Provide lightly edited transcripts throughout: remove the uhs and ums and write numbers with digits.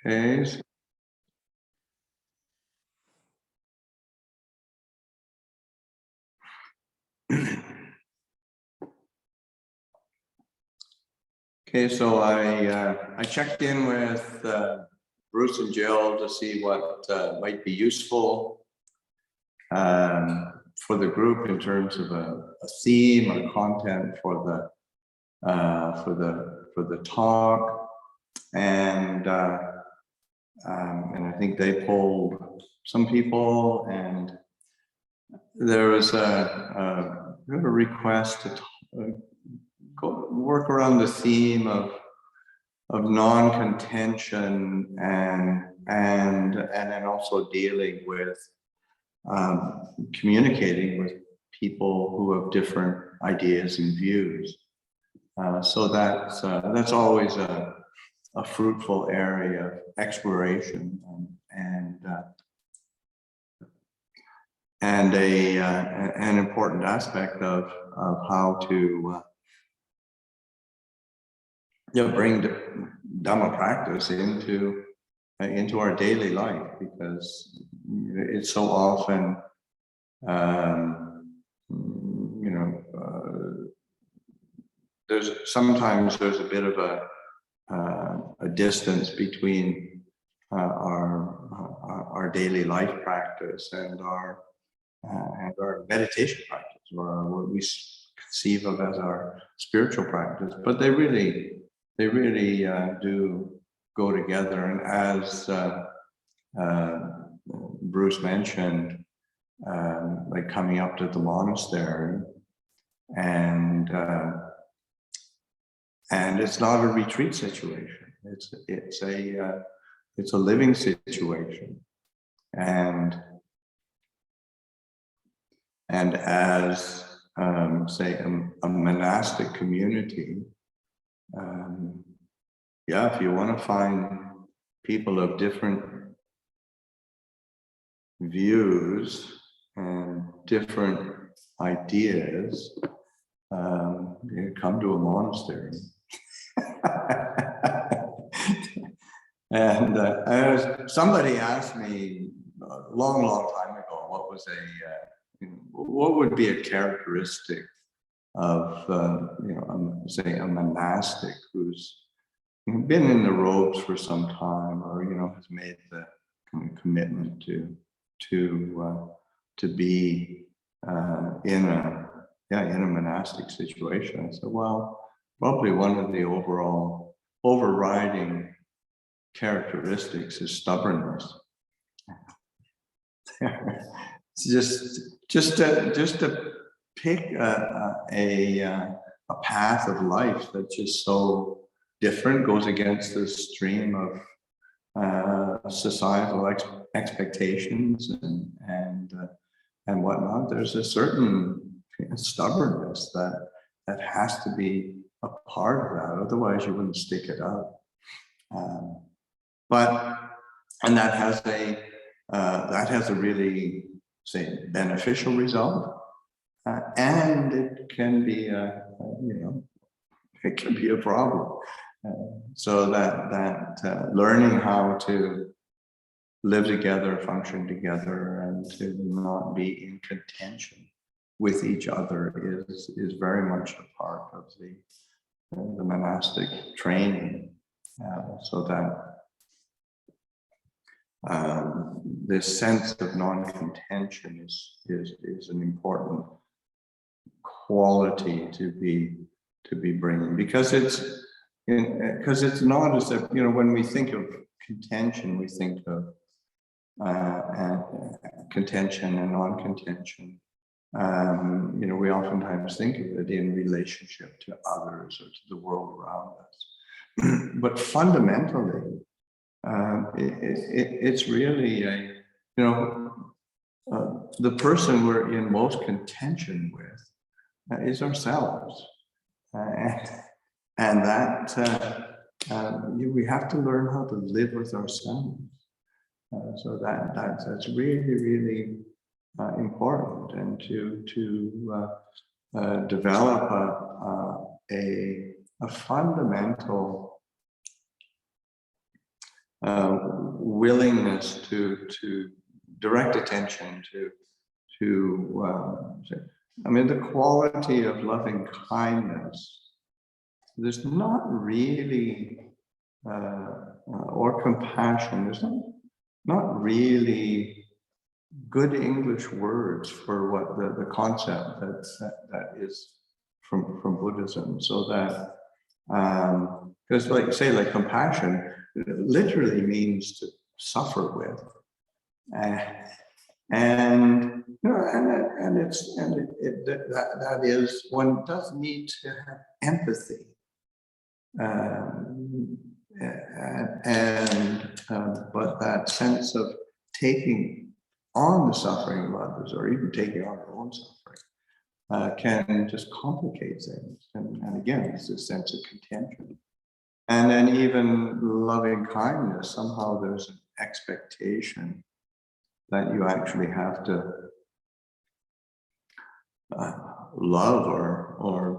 Okay. Okay, so I checked in with Bruce and Jill to see what might be useful for the group in terms of a theme or content for the talk, and I think they polled some people, and there was a request to go work around the theme of non-contention and then also dealing with communicating with people who have different ideas and views. So that's always a fruitful area of exploration and an important aspect of how to bring Dhamma practice into our daily life, because it's so often there's sometimes a bit of a distance between our daily life practice and our meditation practice, or what we conceive of as our spiritual practice, but they really do go together. And as Bruce mentioned, like coming up to the monastery, and it's not a retreat situation. It's a living situation, and as say a monastic community, if you want to find people of different views and different ideas, you come to a monastery. And somebody asked me a long time ago, what would be a characteristic of say a monastic who's been in the robes for some time, or has made the commitment to be in a monastic situation. I said, well, probably one of the overriding characteristics is stubbornness. just to pick a path of life that's just so different, goes against the stream of societal expectations and whatnot. There's a certain stubbornness that has to be a part of that. Otherwise, you wouldn't stick it out. And that has a really, say, beneficial result, and it can be it can be a problem. So that learning how to live together, function together, and to not be in contention with each other is very much a part of the monastic training. So that this sense of non-contention is an important quality to be bringing, because it's not as if, when we think of contention, we think of contention and non-contention. We oftentimes think of it in relationship to others or to the world around us. But fundamentally, it's really the person we're in most contention with is ourselves, and that we have to learn how to live with ourselves. So that's really important, and to develop a fundamental willingness to direct attention the quality of loving kindness. There's not really, or compassion. There's not really good English words for what the concept that is from Buddhism. So that because like compassion literally means to suffer with, and that is, one does need to have empathy, but that sense of taking on the suffering of others, or even taking on our own suffering, can just complicate things. And again, it's a sense of contention. And then even loving kindness, somehow there's an expectation that you actually have to love or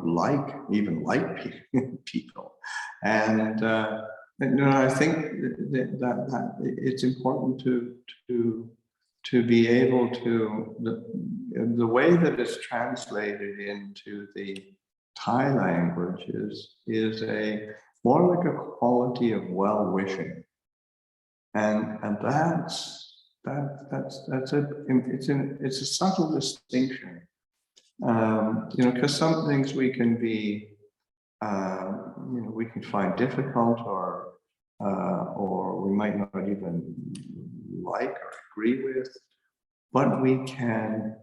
even like people. And I think that it's important to be able to, the way that it's translated into the Thai language is a more like a quality of well-wishing, and it's a subtle distinction, because some things we can be, we can find difficult, or we might not even like or agree with, but we can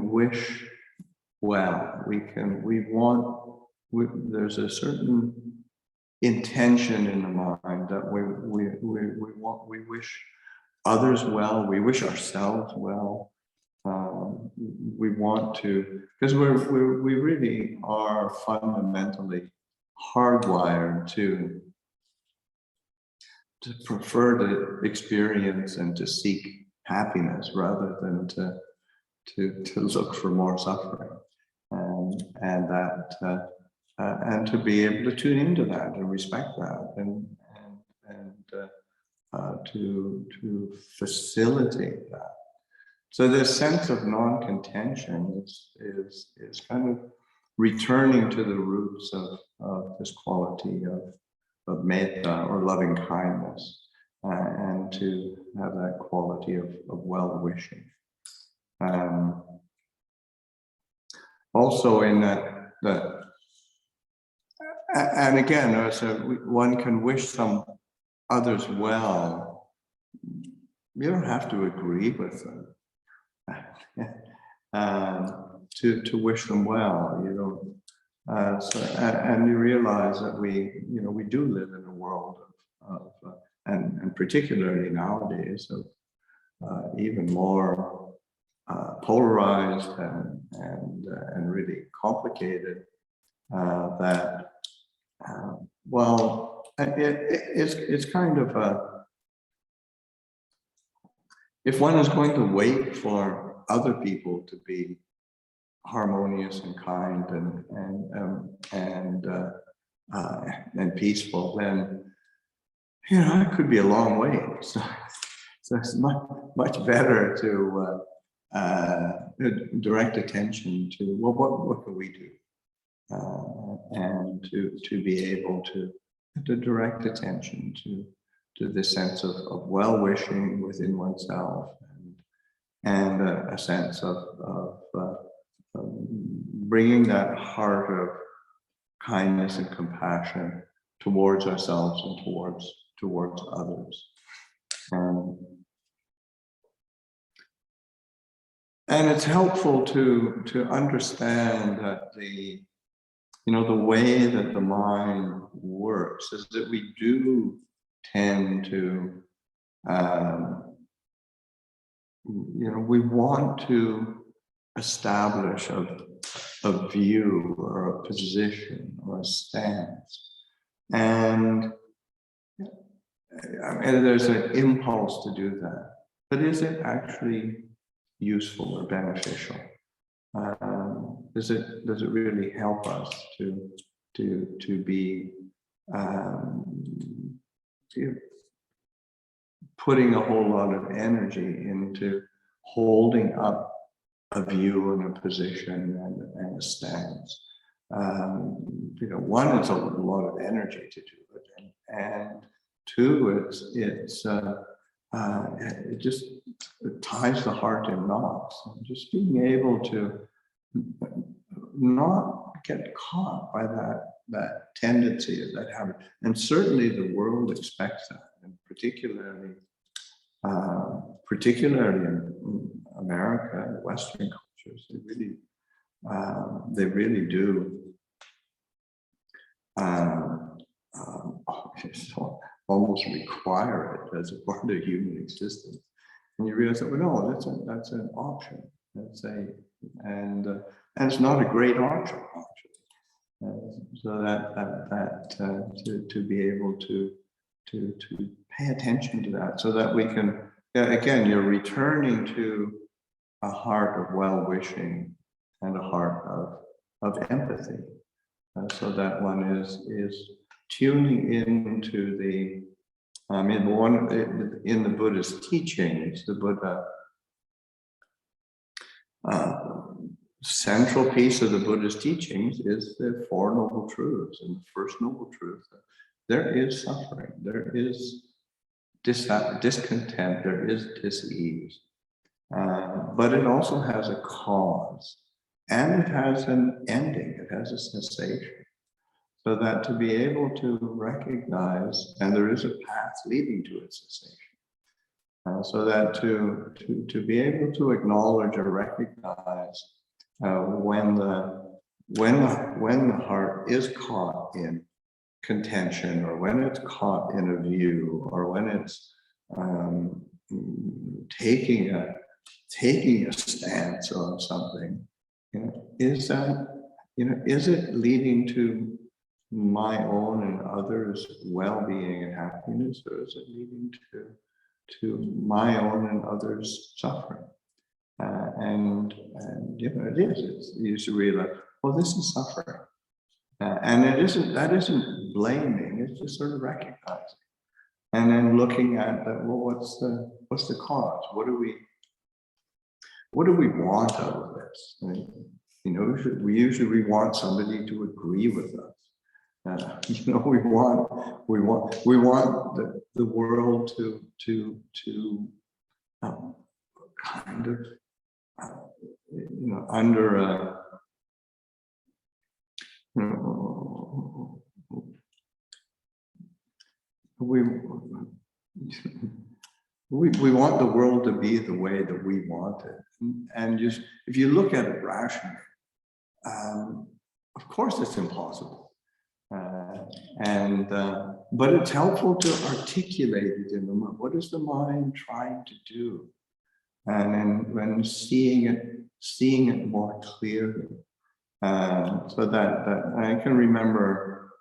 wish well. There's a certain intention in the mind that we wish others well, we wish ourselves well. We want to, because we really are fundamentally hardwired to prefer to experience and to seek happiness rather than to look for more suffering, and to be able to tune into that and respect that, and to facilitate that. So this sense of non-contention is kind of returning to the roots of this quality of metta, or loving kindness, and to have that quality of well-wishing. Also in that, and again, so one can wish some others well. You don't have to agree with them to wish them well. You don't, and you realize that we do live in a world of and particularly nowadays, of even more polarized and really complicated. It's kind of if one is going to wait for other people to be harmonious and kind and peaceful, then it could be a long way. So it's much better to direct attention to, well, what can we do, and to be able to direct attention to this sense of well-wishing within oneself, and a sense of bringing that heart of kindness and compassion towards ourselves and towards others. And it's helpful to understand that the way that the mind works is that we do tend to, we want to establish a view or a position or a stance. And there's an impulse to do that. But is it actually useful or beneficial? Does it really help us to be putting a whole lot of energy into holding up a view and a position and a stance. One, it's a lot of energy to do it, and two, it just ties the heart in knots. And just being able to not get caught by that tendency of that habit, and certainly the world expects that, and particularly in America, Western cultures, they really do almost require it as a part of human existence. And you realize that, well, no, that's an option. And it's not a great option, actually. So to be able to pay attention to that, so that we can, again, you're returning to a heart of well-wishing and a heart of empathy, so that one is tuning into the, in the Buddhist teachings, the Buddha, central piece of the Buddhist teachings is the Four Noble Truths. And the first noble truth, there is suffering, there is discontent, there is dis-ease, but it also has a cause, and it has an ending, it has a cessation. So that to be able to recognize, and there is a path leading to its cessation, so that to be able to acknowledge or recognize when the heart is caught in contention, or when it's caught in a view, or when it's taking a stance on something, is it leading to my own and others' well-being and happiness, or is it leading to my own and others' suffering? And it is. You should realize, well, this is suffering, and that isn't blaming. It's just sort of recognizing, and then looking at that. Well, what's the cause? What do we want out of this? We usually want somebody to agree with us. We want the world to kind of under a we want the world to be the way that we want it, and just if you look at it rationally, of course it's impossible, but it's helpful to articulate it in the mind. What is the mind trying to do? And then when seeing it more clearly, so that I can remember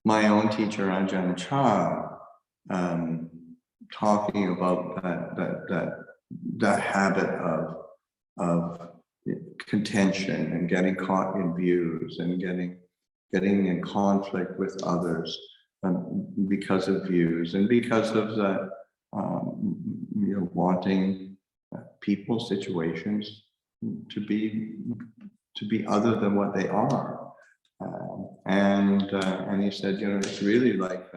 my own teacher Ajahn Chah talking about that habit of contention and getting caught in views and getting in conflict with others because of views and because of that. Wanting people, situations to be other than what they are, and he said, it's really like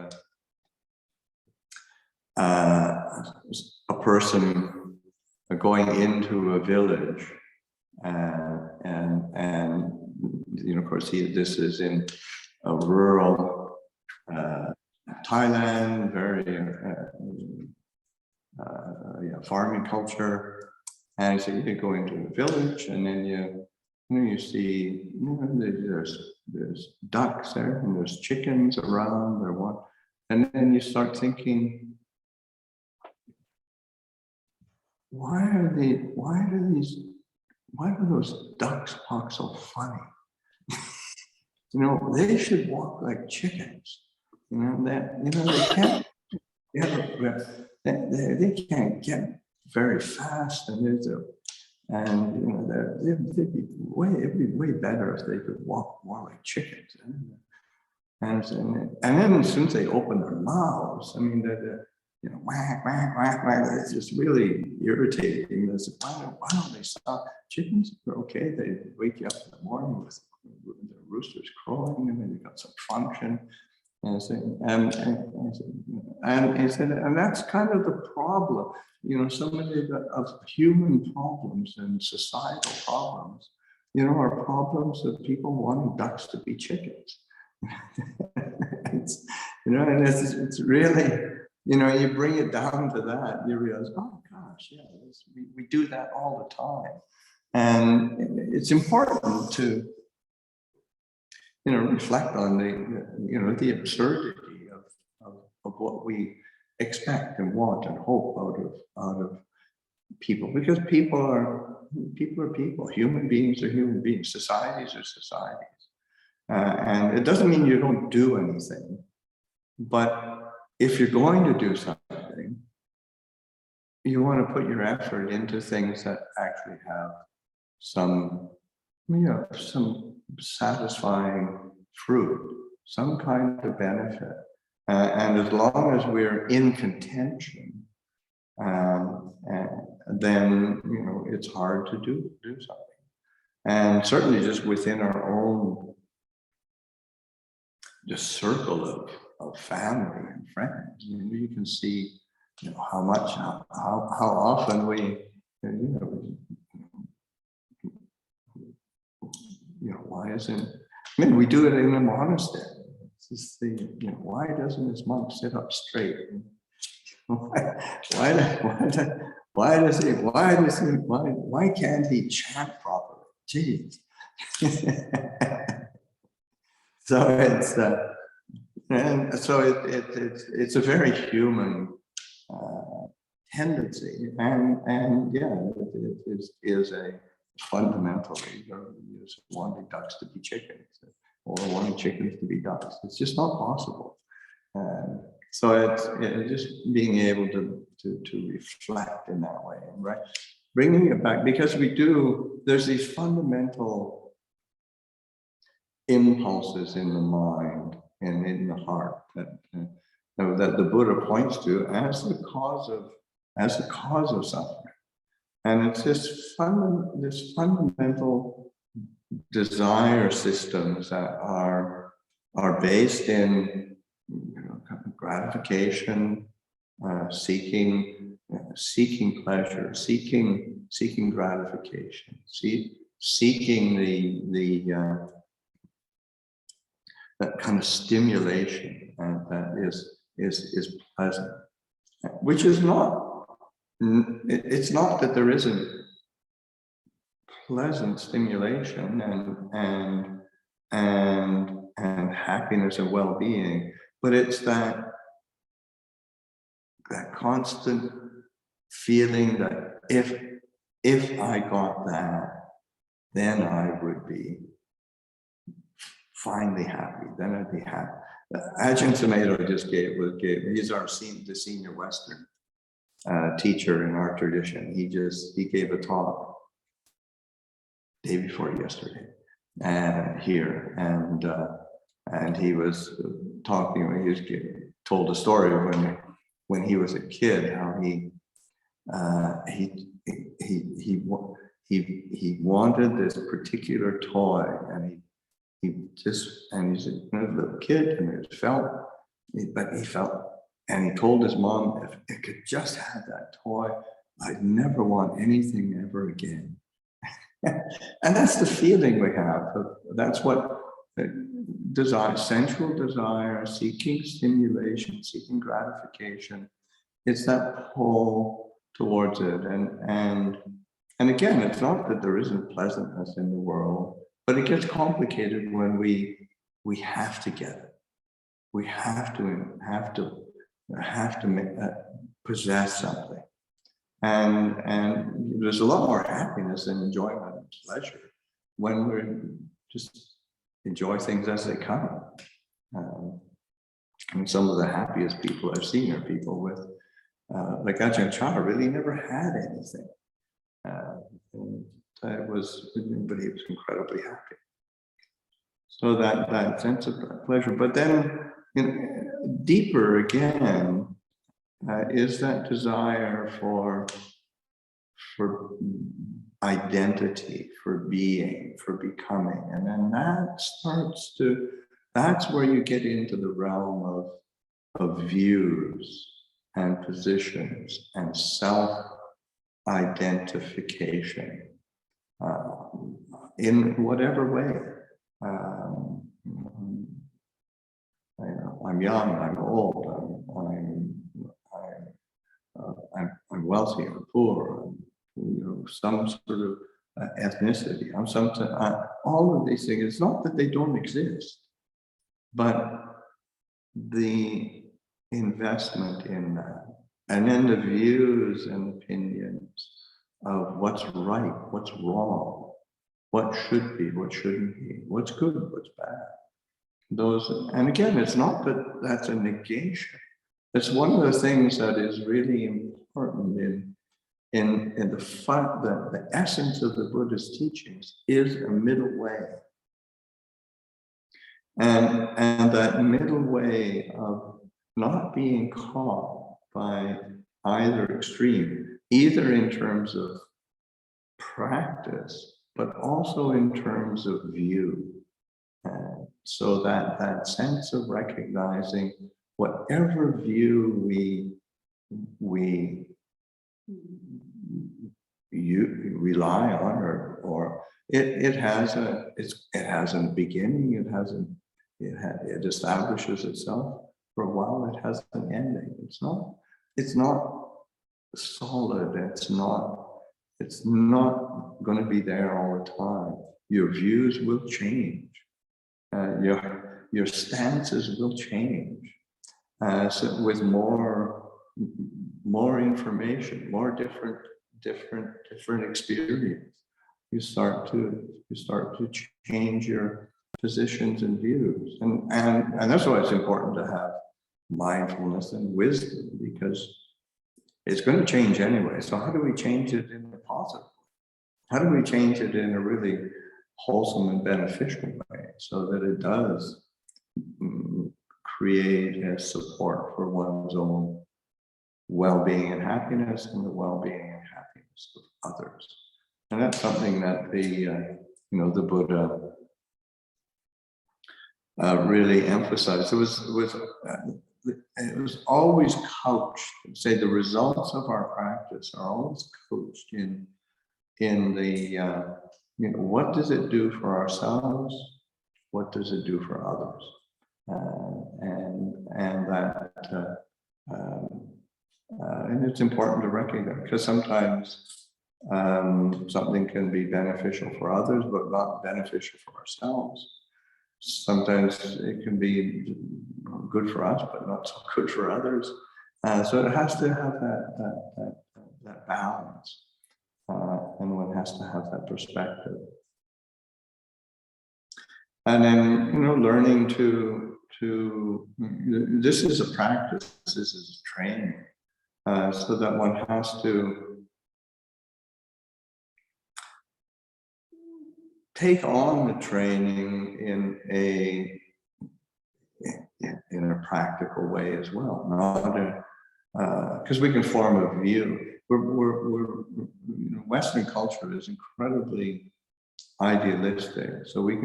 a person going into a village, and of course this is in a rural Thailand, very farming culture, and so you go into a village, and then you see there's ducks there, and there's chickens around, and then you start thinking, why do those ducks walk so funny? They should walk like chickens. They can't. They can't get very fast, and it'd be way better if they could walk more like chickens. And then as soon as they open their mouths, I mean, you know, whack, whack, whack, whack, it's just really irritating. This, why don't they stop? Chickens are okay. They wake you up in the morning with the roosters crowing, and then you got some function. And he said, and that's kind of the problem. You know, so many of human problems and societal problems, you know, are problems of people wanting ducks to be chickens. It's, you know, and it's really, you know, you bring it down to that, you realize, oh gosh, yeah, we do that all the time. And it's important to, you know, reflect on you know, the absurdity of what we expect and want and hope out of people, because people are people, human beings are human beings, societies are societies. And it doesn't mean you don't do anything, but if you're going to do something, you want to put your effort into things that actually have some, you know, some satisfying fruit, some kind of benefit. And as long as we're in contention, then, you know, it's hard to do something. And certainly just within our own just circle of family and friends, you can see, you know, how often we, you know, why isn't, I mean, we do it in a monastery. It's just the, you know, why doesn't this monk sit up straight? Why can't he chant properly? Jeez. So it's and so it's a very human tendency, and yeah, it is a fundamentally wanting ducks to be chickens or wanting chickens to be ducks. It's just not possible. So it's just being able to reflect in that way, right? Bringing it back, because there's these fundamental impulses in the mind and in the heart that the Buddha points to as the cause of suffering. And it's this fundamental desire systems that are based in, you know, gratification, seeking pleasure, seeking gratification, seeking the that kind of stimulation that is pleasant, which is not. It's not that there isn't pleasant stimulation and happiness and well-being, but it's that constant feeling that if I got that, then I would be finally happy. Then I'd be happy. Ajahn Sumedho just gave. He's the senior Western teacher in our tradition. He gave a talk day before yesterday, here, and he was talking. He told a story of when he was a kid, how he wanted this particular toy, and he's a little kid, and he felt, and he told his mom, if it could just have that toy, I'd never want anything ever again. And that's the feeling we have. That's what desire, sensual desire, seeking stimulation, seeking gratification. It's that pull towards it. And again, it's not that there isn't pleasantness in the world, but it gets complicated when we have to get it. We have to possess something. And there's a lot more happiness and enjoyment and pleasure when we just enjoy things as they come. And some of the happiest people I've seen are people with, like Ajahn Chah really never had anything. But he was incredibly happy. So that sense of pleasure, but then deeper again is that desire for identity, for being, for becoming, and then that's where you get into the realm of views and positions and self-identification in whatever way. I'm young, I'm old, I'm wealthy, I'm poor, some sort of ethnicity, I'm something. All of these things. It's not that they don't exist, but the investment in that, and then the views and opinions of what's right, what's wrong, what should be, what shouldn't be, what's good, what's bad. Those, and again, it's not that that's a negation. It's one of the things that is really important in the essence of the Buddhist teachings is a middle way. And that middle way of not being caught by either extreme, either in terms of practice, but also in terms of view. So that sense of recognizing whatever view we rely on, or it has a beginning, it establishes itself for a while, it has an ending. It's not solid, it's not going to be there all the time. Your views will change. Your stances will change so with more information, more different experience. You start to change your positions and views, and that's why it's important to have mindfulness and wisdom, because it's going to change anyway. So how do we change it in a positive way? How do we change it in a really wholesome and beneficial way, so that it does create a support for one's own well-being and happiness, and the well-being and happiness of others? And that's something that the Buddha really emphasized. It was always couched. Say the results of our practice are always couched in the what does it do for ourselves? What does it do for others? And it's important to recognize, because sometimes something can be beneficial for others, but not beneficial for ourselves. Sometimes it can be good for us, but not so good for others. So it has to have that balance, and one has to have that perspective. And then, learning to this is a practice, this is a training, so that one has to take on the training in a practical way as well, not because we can form a view. Western culture is incredibly idealistic, so we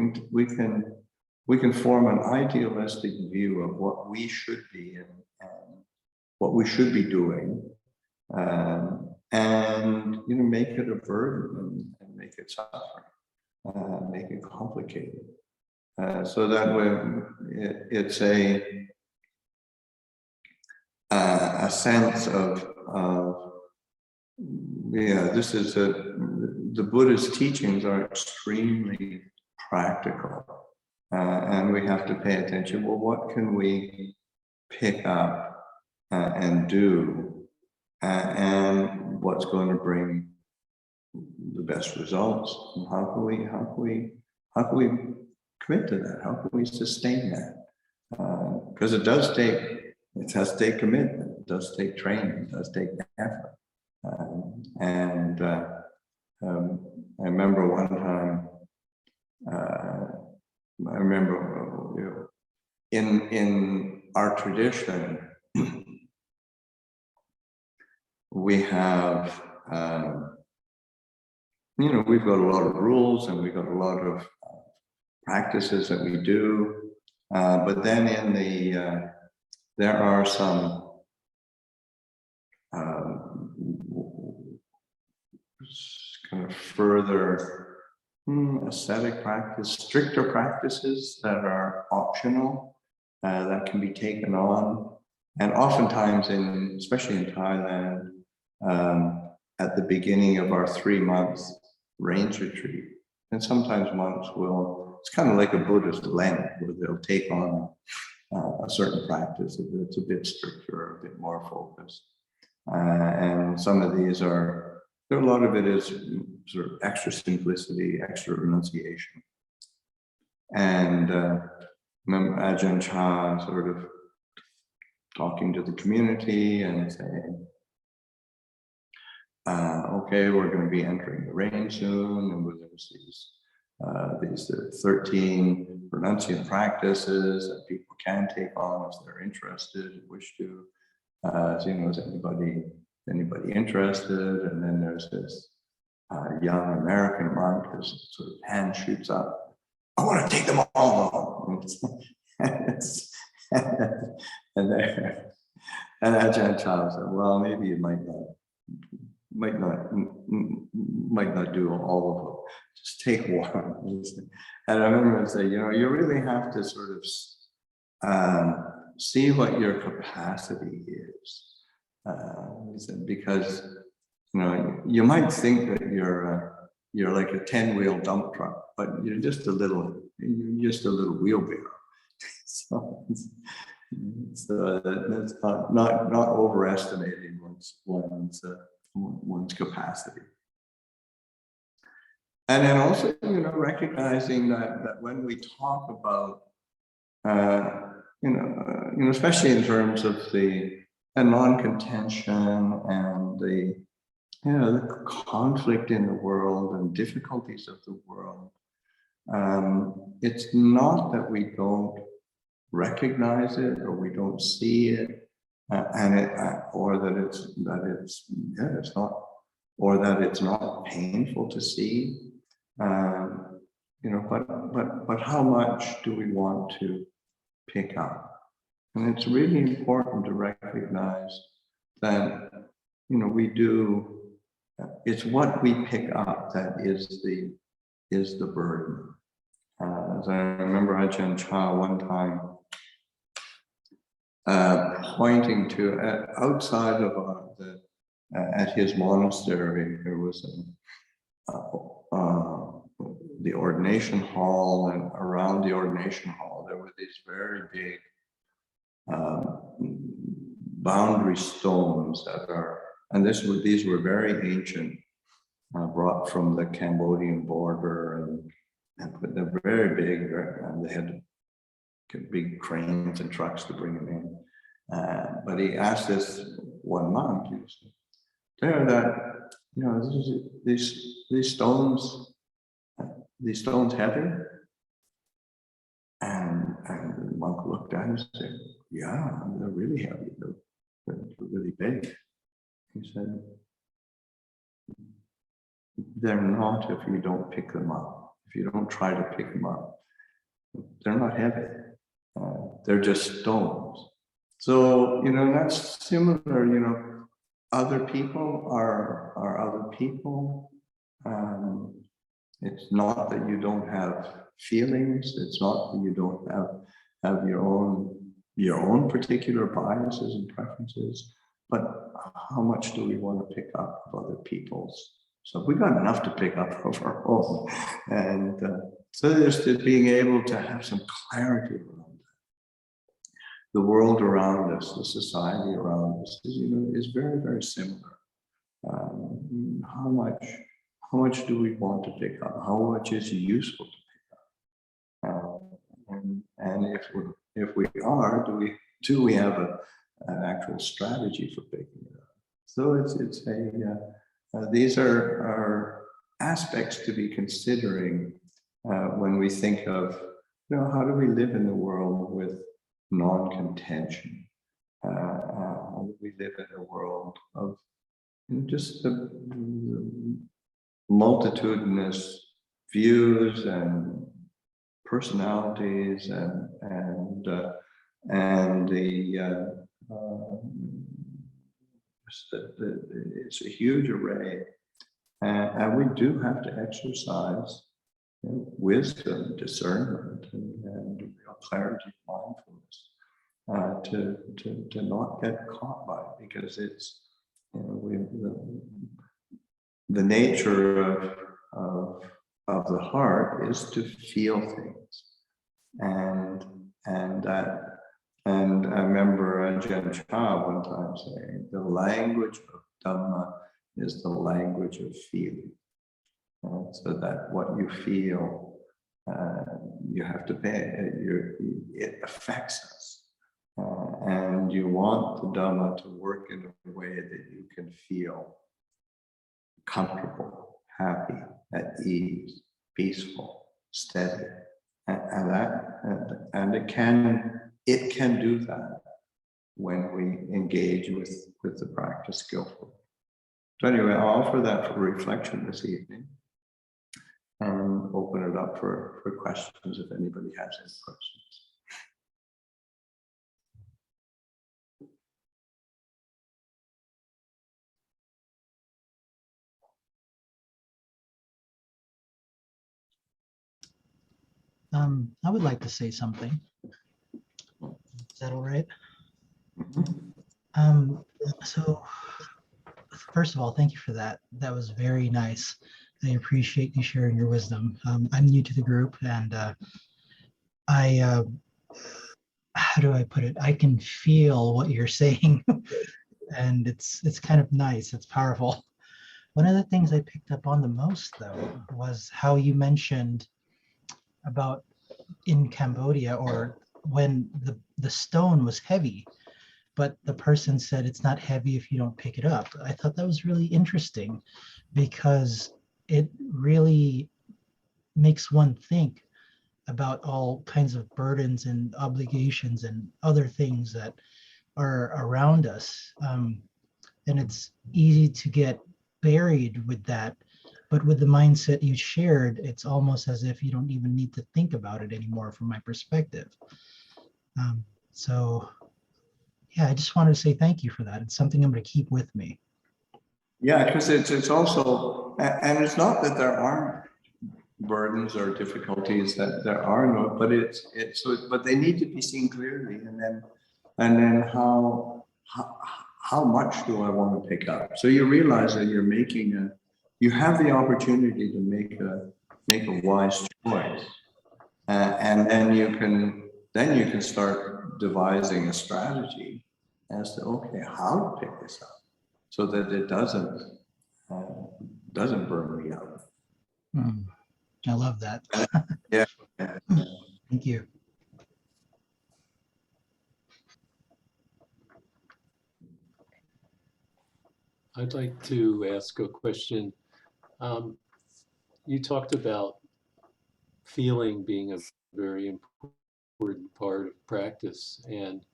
can form an idealistic view of what we should be and what we should be doing, and make it a burden and make it suffering, make it complicated. So that way it's a sense of this is the Buddhist teachings are extremely practical, and we have to pay attention. Well, what can we pick up and do, and what's going to bring the best results? And how can we commit to that? How can we sustain that? Because it has to take commitment, it does take training, it does take effort. I remember one time I remember, in our tradition, we have, we've got a lot of rules and we've got a lot of practices that we do, but then in the there are some kind of further ascetic practice, stricter practices that are optional, that can be taken on. And oftentimes, especially in Thailand, at the beginning of our 3-month range retreat, and sometimes monks will, it's kind of like a Buddhist Lent, where they'll take on a certain practice that's a bit stricter, a bit more focused. And some of these a lot of it is sort of extra simplicity, extra renunciation. And remember Ajahn Chah sort of talking to the community and saying, okay, we're going to be entering the range soon, and there's these 13 renunciant practices that people can take on if they're interested, wish to. Is anybody interested? And then there's this young American monk whose sort of hand shoots up. I want to take them all. And Ajahn Chah said, well, maybe you might not do all of them. Just take one. And I remember saying, you really have to sort of see what your capacity is, because you might think that you're like a 10-wheel dump truck, but you're just a little wheelbarrow. So that's not overestimating one's capacity. And then also, recognizing that when we talk about, especially in terms of the non-contention and the conflict in the world and difficulties of the world, it's not that we don't recognize it or we don't see it, or that it's not, or that it's not painful to see. But how much do we want to pick up? And it's really important to recognize that, we do, it's what we pick up that is the burden. As I remember Ajahn Chah one time pointing to, outside of at his monastery, there was the ordination hall, and around the ordination hall there were these very big boundary stones these were very ancient, brought from the Cambodian border, and they're very big, and they had to get big cranes and trucks to bring them in. But he asked this one monk, he said, there, that these stones heavy? And the monk looked at him and said, yeah, they're really heavy. They're really big. He said, they're not if you don't pick them up. If you don't try to pick them up, they're not heavy. They're just stones. So, that's similar, other people are other people. It's not that you don't have feelings. It's not that you don't have your own particular biases and preferences, but how much do we want to pick up of other people's? So we got enough to pick up of our own. And so there's being able to have some clarity around that. The world around us, the society around us is very, very similar. How much do we want to pick up? How much is useful to pick up? And if we are, do we have an actual strategy for picking it up? So these are aspects to be considering when we think of how do we live in the world with non-contention? How do we live in a world of just the multitudinous views and personalities and it's a huge array, and we do have to exercise wisdom, discernment, and real clarity, mindfulness, to not get caught by it, because it's the nature of the heart is to feel things, and I remember Ajahn Chah one time saying, the language of Dharma is the language of feeling. So that what you feel, you have to pay, it affects us. And you want the Dharma to work in a way that you can feel comfortable, happy, at ease, peaceful, steady. And it can do that when we engage with the practice skillfully. So anyway, I'll offer that for reflection this evening and open it up for questions if anybody has any questions. I would like to say something. Is that all right? Mm-hmm. So first of all, thank you for that. That was very nice. I appreciate you sharing your wisdom. I'm new to the group, and how do I put it? I can feel what you're saying, and it's kind of nice. It's powerful. One of the things I picked up on the most, though, was how you mentioned about in Cambodia, or when the stone was heavy, but the person said it's not heavy if you don't pick it up. I thought that was really interesting, because it really makes one think about all kinds of burdens and obligations and other things that are around us. And it's easy to get buried with that. But with the mindset you shared, it's almost as if you don't even need to think about it anymore, from my perspective. So yeah, I just wanted to say thank you for that. It's something I'm going to keep with me. Yeah, because it's also, and it's not that there aren't burdens or difficulties, that there are no, but they need to be seen clearly, and then how much do I want to pick up? So you realize that you have the opportunity to make a wise choice, and then you can start devising a strategy as to, okay, how to pick this up so that it doesn't burn me out. I love that. Yeah. Thank you. I'd like to ask a question. You talked about feeling being a very important part of practice, and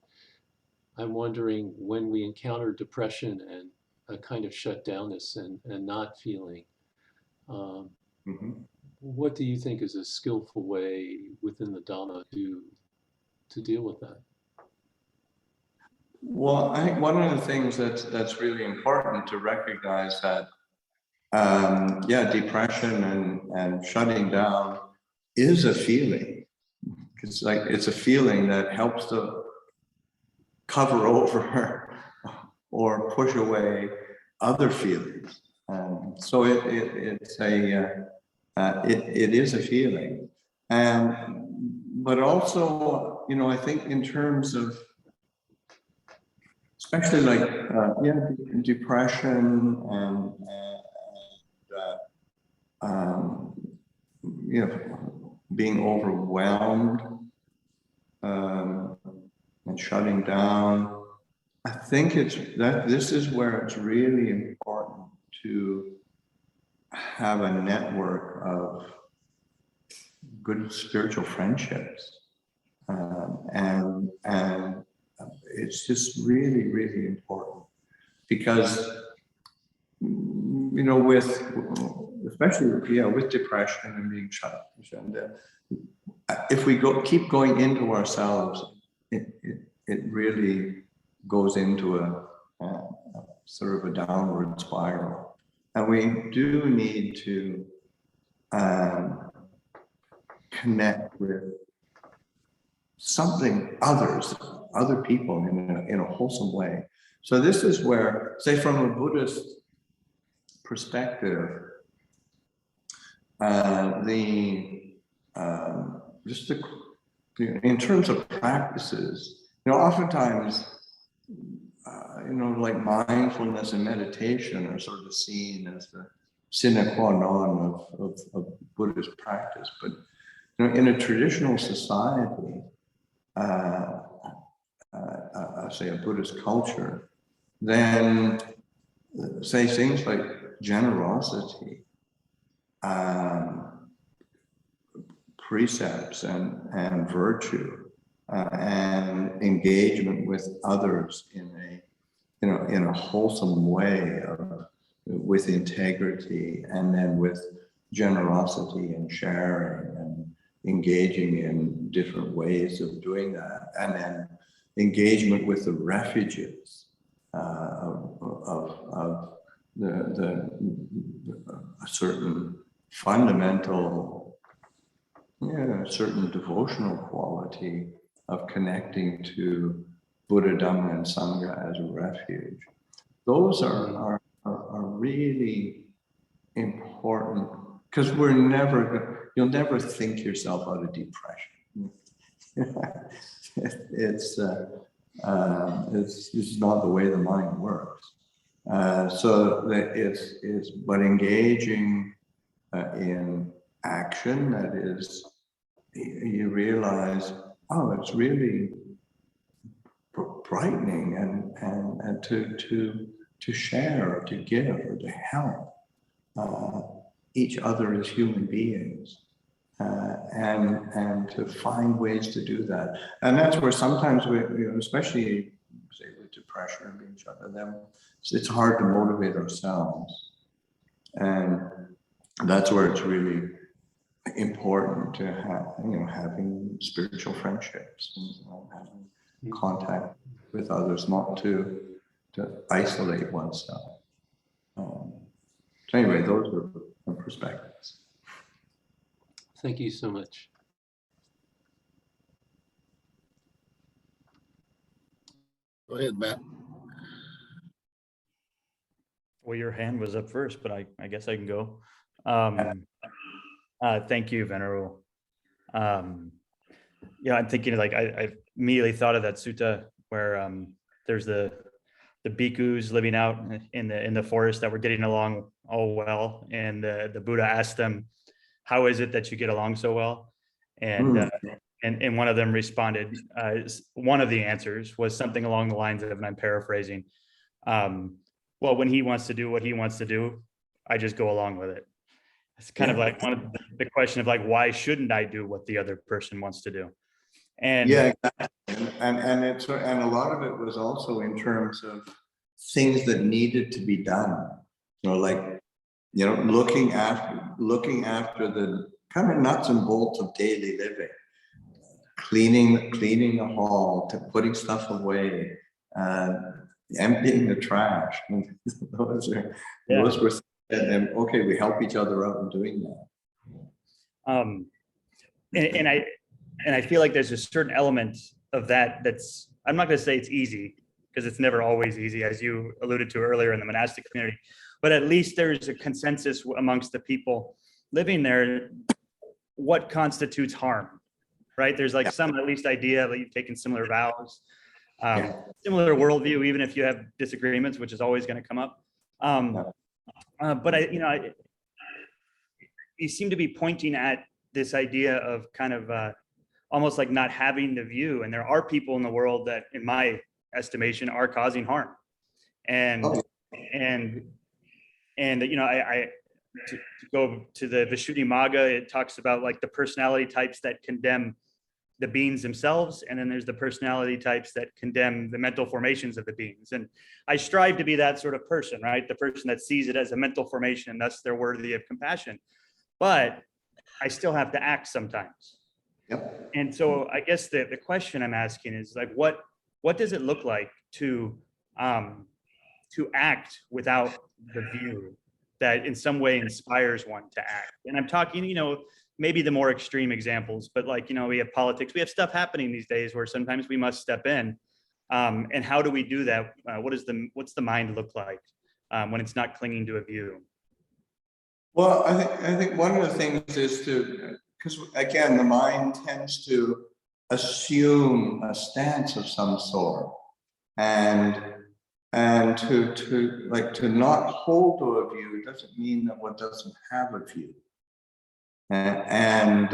I'm wondering, when we encounter depression and a kind of shutdownness and not feeling, what do you think is a skillful way within the Dhamma to deal with that? Well, I think one of the things that's really important to recognize that, depression and shutting down is a feeling. It's a feeling that helps to cover over or push away other feelings. So it is a feeling, but also, I think in terms of, especially depression and being overwhelmed and shutting down. I think this is where it's really important to have a network of good spiritual friendships. And it's just really, really important because, you know, especially with depression and being challenged, and if we keep going into ourselves, it really goes into a sort of a downward spiral, and we do need to connect with other people in a wholesome way. So this is where, say, from a Buddhist perspective, in terms of practices, you know, oftentimes, you know, like mindfulness and meditation are sort of seen as the sine qua non of Buddhist practice. But, you know, in a traditional society, say a Buddhist culture, then say things like generosity, precepts and virtue, and engagement with others in a wholesome way, with integrity, and then with generosity and sharing and engaging in different ways of doing that, and then engagement with the refuges of a certain fundamental, certain devotional quality of connecting to Buddha, Dhamma, and Sangha as a refuge. Those are really important, because you'll never think yourself out of depression. It's not the way the mind works. But engaging in action, that is, you realize, oh, it's really brightening, and to share, to give, or to help each other as human beings, and to find ways to do that. And that's where sometimes we, especially say with depression and being shut down, it's hard to motivate ourselves. And that's where it's really important to have, having spiritual friendships and having contact with others, not to isolate oneself. So anyway, those are some perspectives. Thank you so much. Go ahead, Matt. Well, your hand was up first, but I guess I can go. Thank you, Venerable. I'm thinking, like, I immediately thought of that sutta where there's the bhikkhus living out in the forest that were getting along all well, and the Buddha asked them, "How is it that you get along so well?" And one of them responded, one of the answers was something along the lines of, and I'm paraphrasing, well, when he wants to do what he wants to do, I just go along with it. It's kind of like one of the question of, like, why shouldn't I do what the other person wants to do? And exactly. And a lot of it was also in terms of things that needed to be done. Looking after the kind of nuts and bolts of daily living, cleaning the hall, to putting stuff away, emptying the trash. Those were, and okay, we help each other out in doing that. And I feel like there's a certain element of that's, I'm not going to say it's easy, because it's never always easy, as you alluded to earlier in the monastic community, but at least there's a consensus amongst the people living there what constitutes harm, right? There's like some, at least, idea that you've taken similar vows, similar worldview, even if you have disagreements, which is always going to come up. But you seem to be pointing at this idea of kind of almost like not having the view, and there are people in the world that, in my estimation, are causing harm, and to go to the Visuddhimagga, it talks about like the personality types that condemn the beings themselves, and then there's the personality types that condemn the mental formations of the beings. And I strive to be that sort of person, right? The person that sees it as a mental formation, and thus they're worthy of compassion. But I still have to act sometimes. Yep. And so I guess the question I'm asking is like, what does it look like to act without the view that in some way inspires one to act? And I'm talking, maybe the more extreme examples, but like, we have politics, we have stuff happening these days where sometimes we must step in. And how do we do that? What's the mind look like when it's not clinging to a view? Well, I think one of the things is because again, the mind tends to assume a stance of some sort, and to not hold to a view doesn't mean that one doesn't have a view, and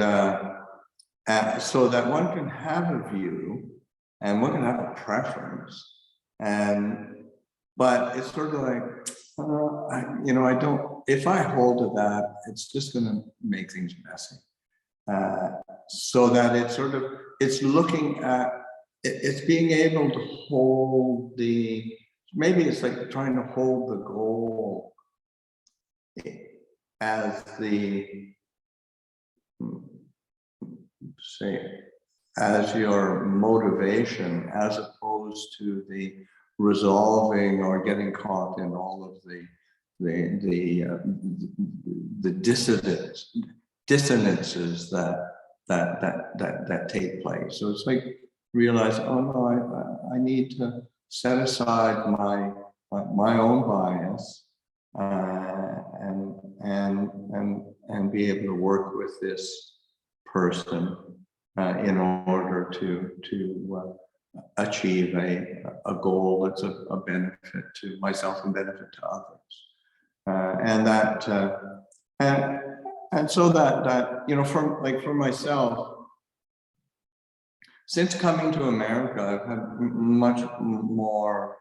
so that one can have a view and one can have a preference, but it's sort of like, I don't. If I hold to that, it's just going to make things messy. So that it's looking at, it's being able to hold maybe it's like trying to hold the goal as as your motivation, as opposed to the resolving or getting caught in all of the dissonances that take place. So it's like realize, oh no, I need to set aside my own bias and be able to work with this person in order to achieve a goal that's a benefit to myself and benefit to others. And so that for myself, since coming to America, I've had much more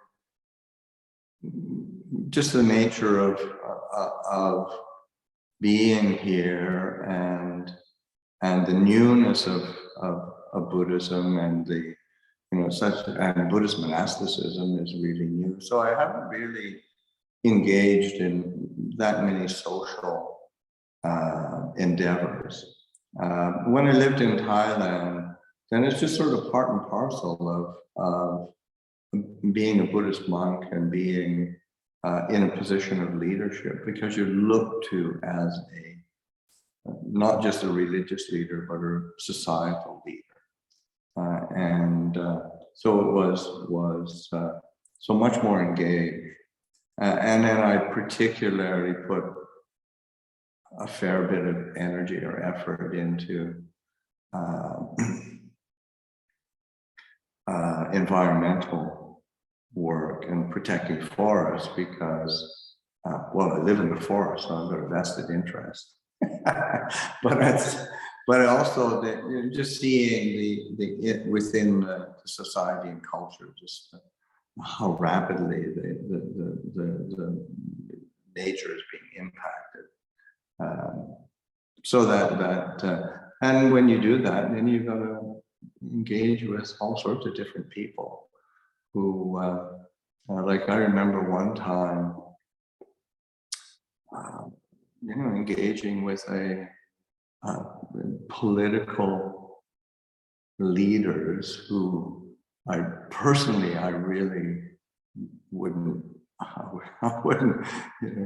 just the nature of being here and the newness of Buddhism and the and Buddhist monasticism is really new. So I haven't really engaged in that many social endeavors. When I lived in Thailand, then it's just sort of part and parcel of being a Buddhist monk and being in a position of leadership, because you're looked to as not just a religious leader, but a societal leader. So it was so much more engaged. And then I particularly put a fair bit of energy or effort into environmental work and protecting forests, because, I live in the forest, so I've got a vested interest. But also just seeing it within the society and culture, just how rapidly the nature is being impacted. So and when you do that, then you've got to engage with all sorts of different people who, like I remember one time, engaging with political leaders who I really wouldn't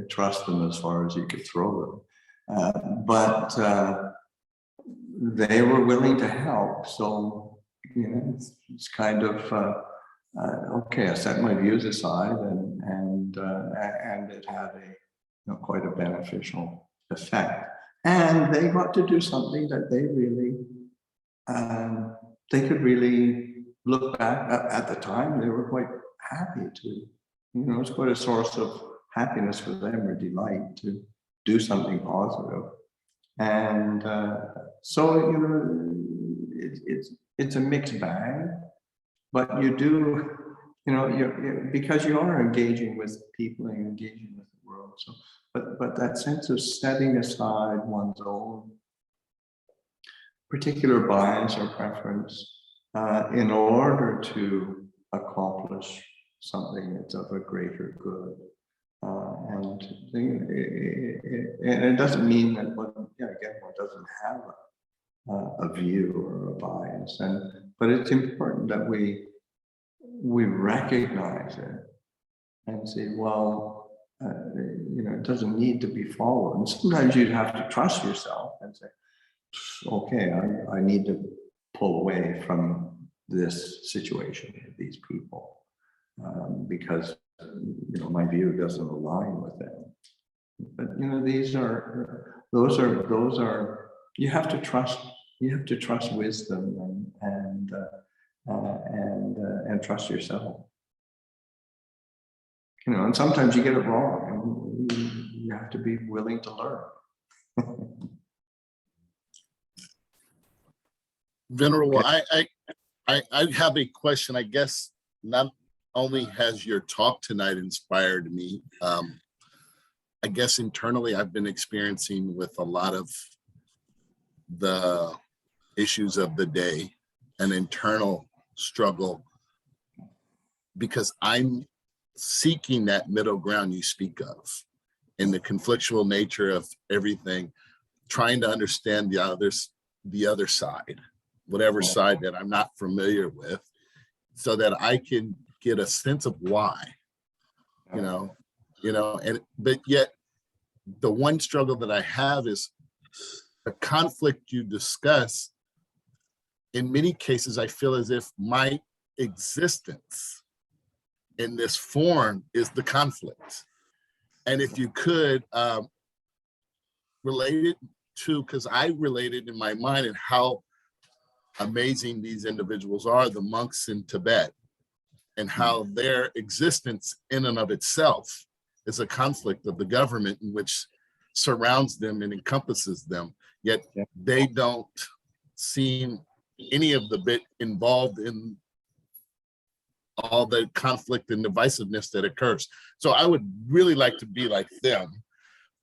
trust them as far as you could throw them, but they were willing to help. So it's kind of okay. I set my views aside, and it had quite a beneficial effect. And they got to do something that they really, they could really look back at the time. They were quite happy to, it's quite a source of happiness for them, or delight, to do something positive. And so, it's a mixed bag, but you do, because you are engaging with people and engaging with the world. So but that sense of setting aside one's own particular bias or preference in order to accomplish something that's of a greater good. And it doesn't mean that one, again, one doesn't have a view or a bias, but it's important that we recognize it and say, well, it doesn't need to be followed. And sometimes you have to trust yourself and say, okay, I need to pull away from this situation with these people because my view doesn't align with them. But those are you have to trust wisdom and trust yourself. And sometimes you get it wrong, and you have to be willing to learn. Venerable, I have a question. I guess not only has your talk tonight inspired me, I guess internally I've been experiencing with a lot of the issues of the day, an internal struggle, because I'm seeking that middle ground you speak of in the conflictual nature of everything, trying to understand the other side, whatever side that I'm not familiar with, so that I can get a sense of why, but yet the one struggle that I have is the conflict you discuss. In many cases, I feel as if my existence in this form is the conflict. And if you could relate it to, because I related in my mind and how amazing these individuals are, the monks in Tibet, and how their existence in and of itself is a conflict of the government in which surrounds them and encompasses them, yet they don't seem any of the bit involved in all the conflict and divisiveness that occurs. So I would really like to be like them,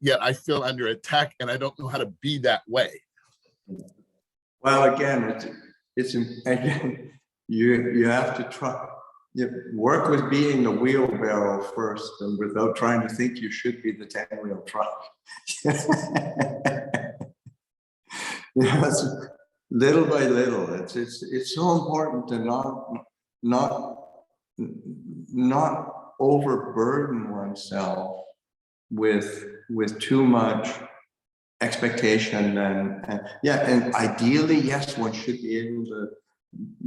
yet I feel under attack and I don't know how to be that way. Well, again, it's you have to try. You work with being the wheelbarrow first, and without trying to think you should be the 10-wheel truck. It's little by little. It's so important to not overburden oneself with too much expectation and ideally, yes, one should be able to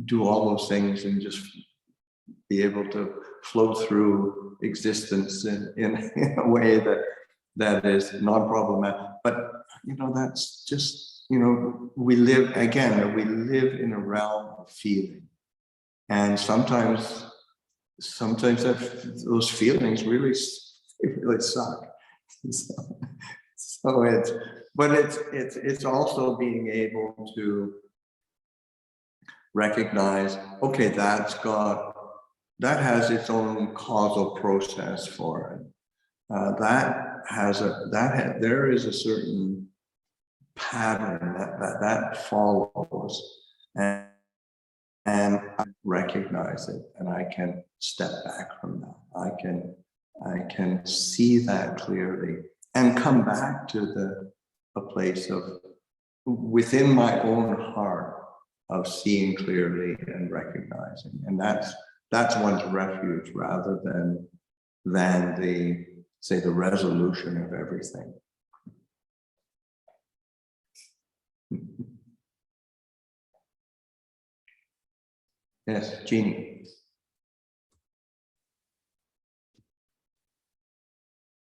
do all those things and just be able to flow through existence in a way that is non-problematic. But that's just we live in a realm of feeling, and sometimes those feelings really suck. So it's also being able to recognize, okay, that has its own causal process for it. There is a certain pattern that follows, and I recognize it, and I can step back from that. I can see that clearly and come back to a place of within my own heart of seeing clearly and recognizing, and that's one's refuge rather than the resolution of everything. Yes, Jeannie.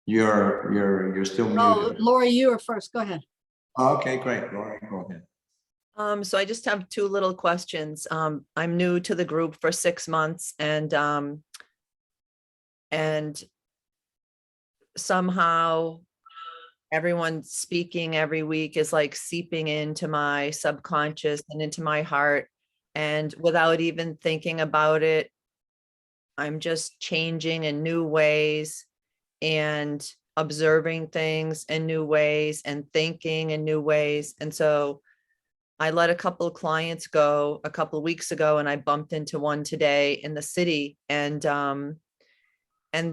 You're still muted. Oh, Lori, you are first. Go ahead. Okay, great. Lori, go ahead. So I just have two little questions. I'm new to the group for 6 months, and somehow everyone speaking every week is like seeping into my subconscious and into my heart. And without even thinking about it, I'm just changing in new ways. And observing things in new ways and thinking in new ways. And so I let a couple of clients go a couple of weeks ago, and I bumped into one today in the city. And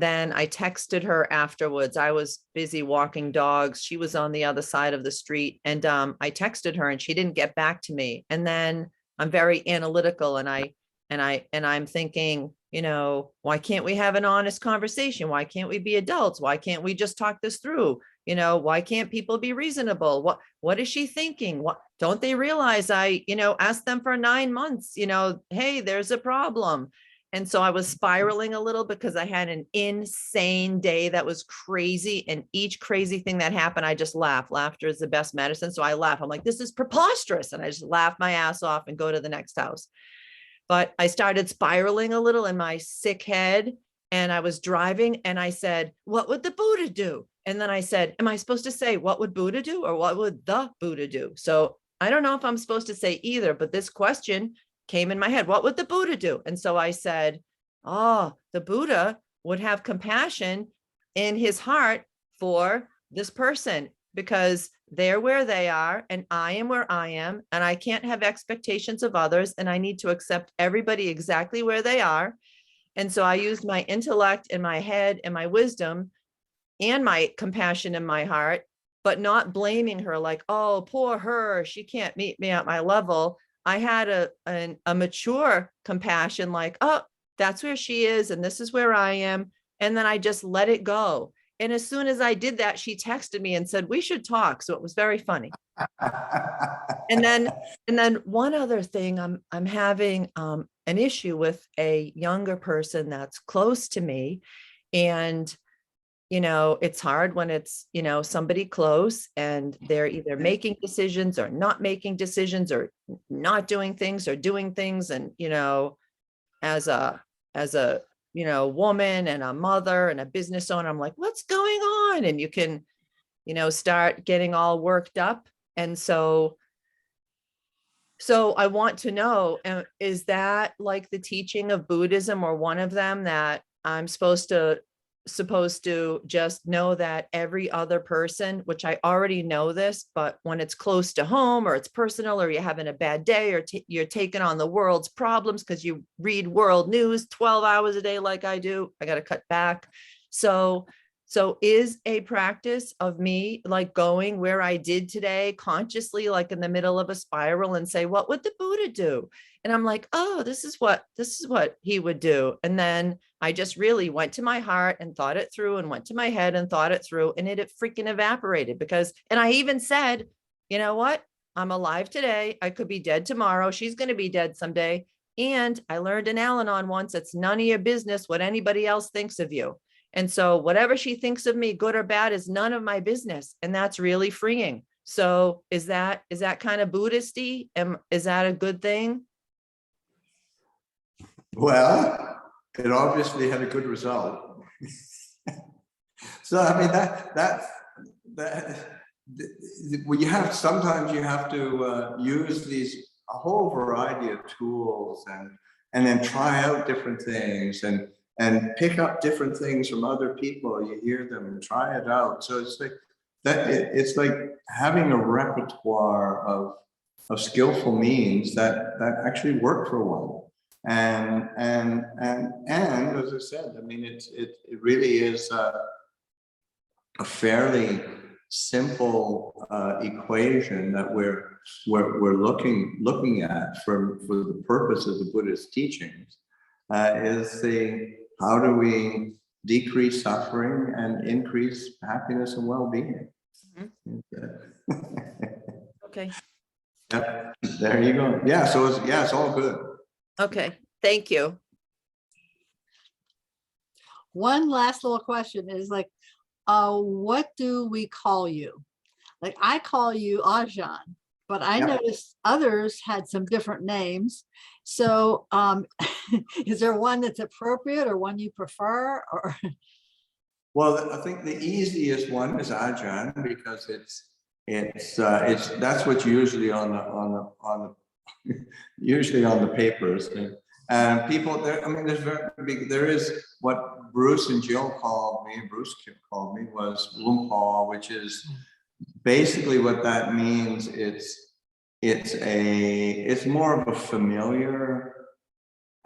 then I texted her afterwards. I was busy walking dogs. She was on the other side of the street. And I texted her and she didn't get back to me. And then I'm very analytical, and I'm thinking, you know, why can't we have an honest conversation? Why can't we be adults? Why can't we just talk this through? You know, why can't people be reasonable? What is she thinking? What don't they realize I, you know, asked them for 9 months, you know, hey, there's a problem. And so I was spiraling a little because I had an insane day that was crazy. And each crazy thing that happened, I just laugh. Laughter is the best medicine. So I laugh. I'm like, this is preposterous. And I just laugh my ass off and go to the next house. But I started spiraling a little in my sick head. And I was driving and I said, what would the Buddha do? And then I said, am I supposed to say, what would Buddha do? Or what would the Buddha do? So I don't know if I'm supposed to say either, but this question came in my head. What would the Buddha do? And so I said, oh, the Buddha would have compassion in his heart for this person, because they're where they are and I am where I am, and I can't have expectations of others, and I need to accept everybody exactly where they are. And so I used my intellect and my head and my wisdom and my compassion in my heart, but not blaming her like, oh, poor her, she can't meet me at my level. I had a mature compassion, like, oh, that's where she is, and this is where I am. And then I just let it go. And as soon as I did that, she texted me and said, we should talk. So it was very funny. And then one other thing, I'm having an issue with a younger person that's close to me. And you know, it's hard when it's, you know, somebody close and they're either making decisions or not making decisions or not doing things or doing things. And, you know, as a, you know, woman and a mother and a business owner, I'm like, what's going on? And you can, you know, start getting all worked up. And so I want to know, is that like the teaching of Buddhism, or one of them, that I'm supposed to just know that every other person, which I already know this, but when it's close to home or it's personal, or you're having a bad day, or you're taking on the world's problems because you read world news 12 hours a day like I do, I got to cut back. So is a practice of me like going where I did today consciously, like in the middle of a spiral, and say, what would the Buddha do? And I'm like, oh, this is what he would do. And then I just really went to my heart and thought it through, and went to my head and thought it through, and it freaking evaporated. And I even said, you know what? I'm alive today. I could be dead tomorrow. She's going to be dead someday. And I learned in Al-Anon once, it's none of your business what anybody else thinks of you. And so whatever she thinks of me, good or bad, is none of my business. And that's really freeing. So is that kind of Buddhist-y? Is that a good thing? Well, it obviously had a good result. So I mean sometimes you have to use a whole variety of tools and then try out different things and pick up different things from other people. You hear them and try it out. So it's like that. It's like having a repertoire of skillful means that actually work for one. And as I said, I mean, it really is a fairly simple equation that we're looking at for the purpose of the Buddhist teachings. Is how do we decrease suffering and increase happiness and well-being? Mm-hmm. Okay. Yep. There you go. Yeah. So it's all good. Okay. Thank you. One last little question is like, what do we call you? Like, I call you Ajahn, but I noticed others had some different names. So is there one that's appropriate, or one you prefer? Or Well, I think the easiest one is Ajahn, because it's that's what's usually on the papers, and people there. I mean, there is what Bruce and Jill called me, was Lumpur, which is basically what that means. It's more of a familiar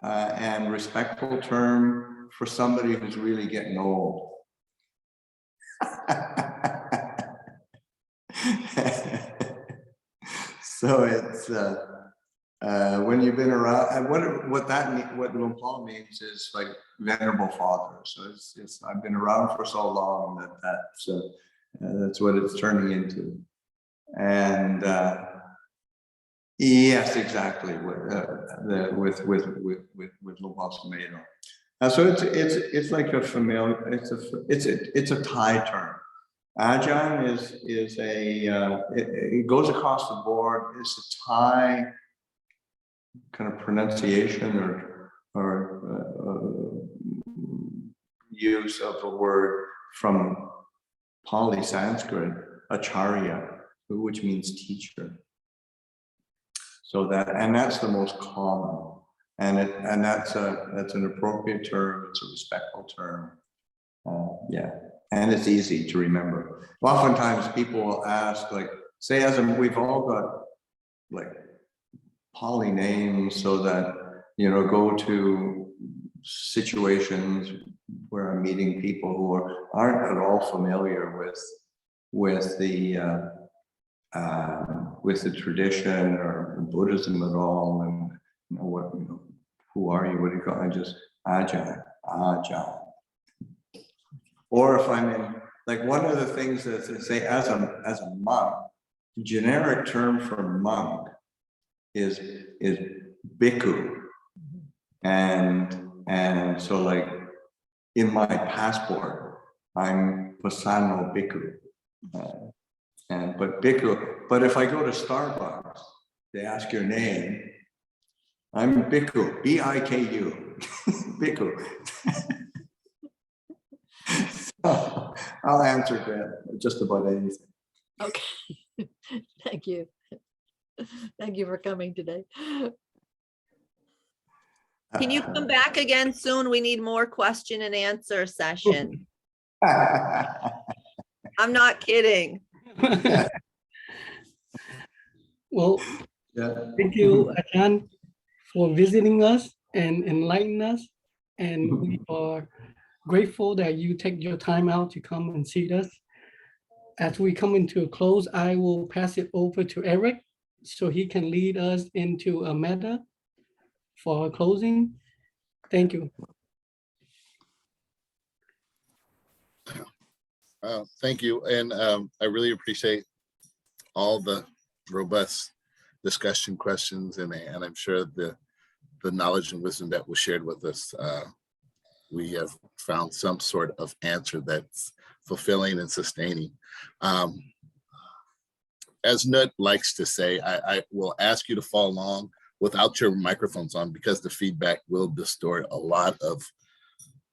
and respectful term for somebody who's really getting old. So it's when you've been around, and what Lumpur means is like venerable father. So it's I've been around for so long that's what it's turning into. And yes, exactly, with Lumpur's tomato. So it's like a familiar. It's a Thai term. Ajahn is it goes across the board. It's a Thai kind of pronunciation or use of a word from Pali Sanskrit, acharya, which means teacher. So that's the most common, and that's an appropriate term. It's a respectful term. Yeah, and it's easy to remember. Oftentimes people will ask, like, say, we've all got like Pali names, so that go to situations where I'm meeting people who aren't at all familiar with the tradition or Buddhism at all, and who are you? What do you call it? I just Ajahn. Or if I'm in, like, one of the things that they say as a monk, generic term for monk is bhikkhu, and so, like, in my passport I'm Passanno bhikkhu, but bhikkhu. But if I go to Starbucks, they ask your name. I'm bhikkhu, B-I-K-U, bhikkhu. So I'll answer that just about anything. Okay. Thank you. Thank you for coming today. Can you come back again soon? We need more question and answer session. I'm not kidding. Well, Yeah. thank you, Ajahn, for visiting us and enlightening us. And we are grateful that you take your time out to come and see us. As we come into a close, I will pass it over to Eric so he can lead us into a metta for our closing. Thank you. Thank you. And I really appreciate all the robust discussion questions, and I'm sure the knowledge and wisdom that was shared with us, we have found some sort of answer that's fulfilling and sustaining. As Nut likes to say, I will ask you to follow along without your microphones on, because the feedback will distort a lot of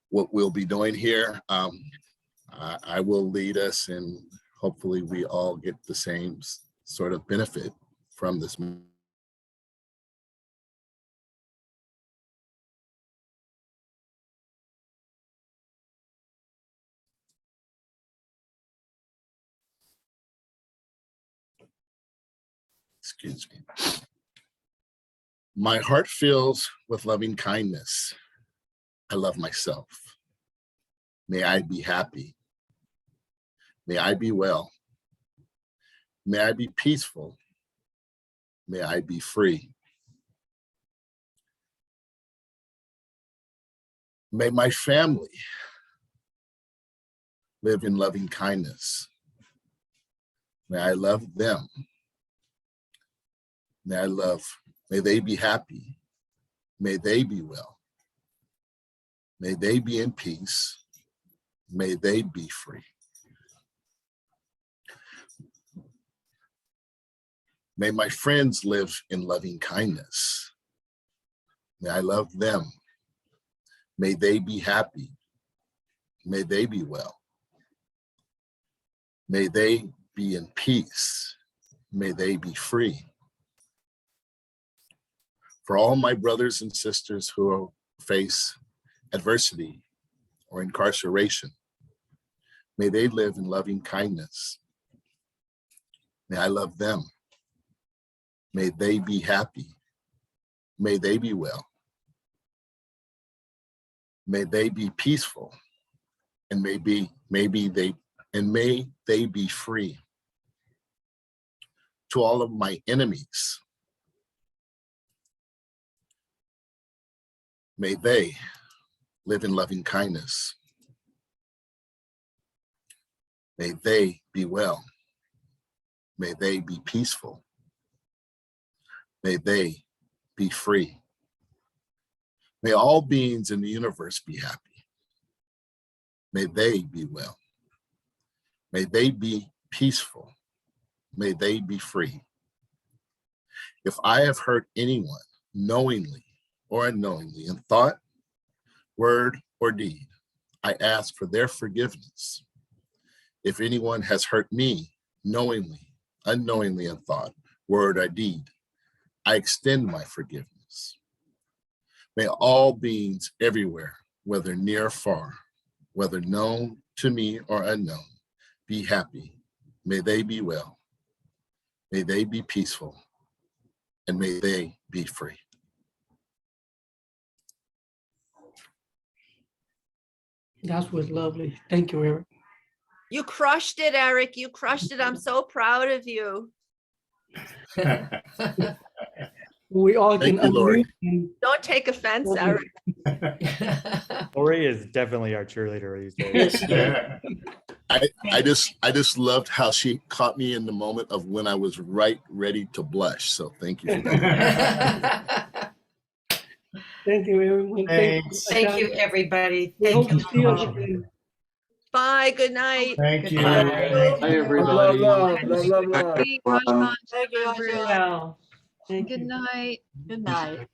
what we'll be doing here. I will lead us, and hopefully we all get the same sort of benefit from this. Excuse me. My heart fills with loving kindness. I love myself. May I be happy. May I be well. May I be peaceful. May I be free. May my family live in loving kindness. May I love them. May they be happy. May they be well. May they be in peace. May they be free. May my friends live in loving kindness. May I love them. May they be happy. May they be well. May they be in peace. May they be free. For all my brothers and sisters who face adversity or incarceration. May they live in loving kindness. May I love them. May they be happy. May they be well. May they be peaceful, and may they be free. To all of my enemies, may they live in loving kindness. May they be well. May they be peaceful. May they be free. May all beings in the universe be happy. May they be well. May they be peaceful. May they be free. If I have hurt anyone knowingly or unknowingly in thought, word, or deed, I ask for their forgiveness. If anyone has hurt me knowingly, unknowingly in thought, word, or deed, I extend my forgiveness. May all beings everywhere, whether near or far, whether known to me or unknown, be happy. May they be well. May they be peaceful. And may they be free. That was lovely. Thank you, Eric. You crushed it, Eric. You crushed it. I'm so proud of you. We all Thank can you, Lori. unmute and Don't take offense, Eric. Lori is definitely our cheerleader these days. I just loved how she caught me in the moment of when I was right ready to blush. So thank you for that. thank you, everyone. Thanks. Thank you, everybody. We Thank hope to you. see you all. again. Bye. Good night. Thank you. Goodbye. Hi, everybody. Well, Thank you, Very Ajahn. well. Thank Good you. night. Good night.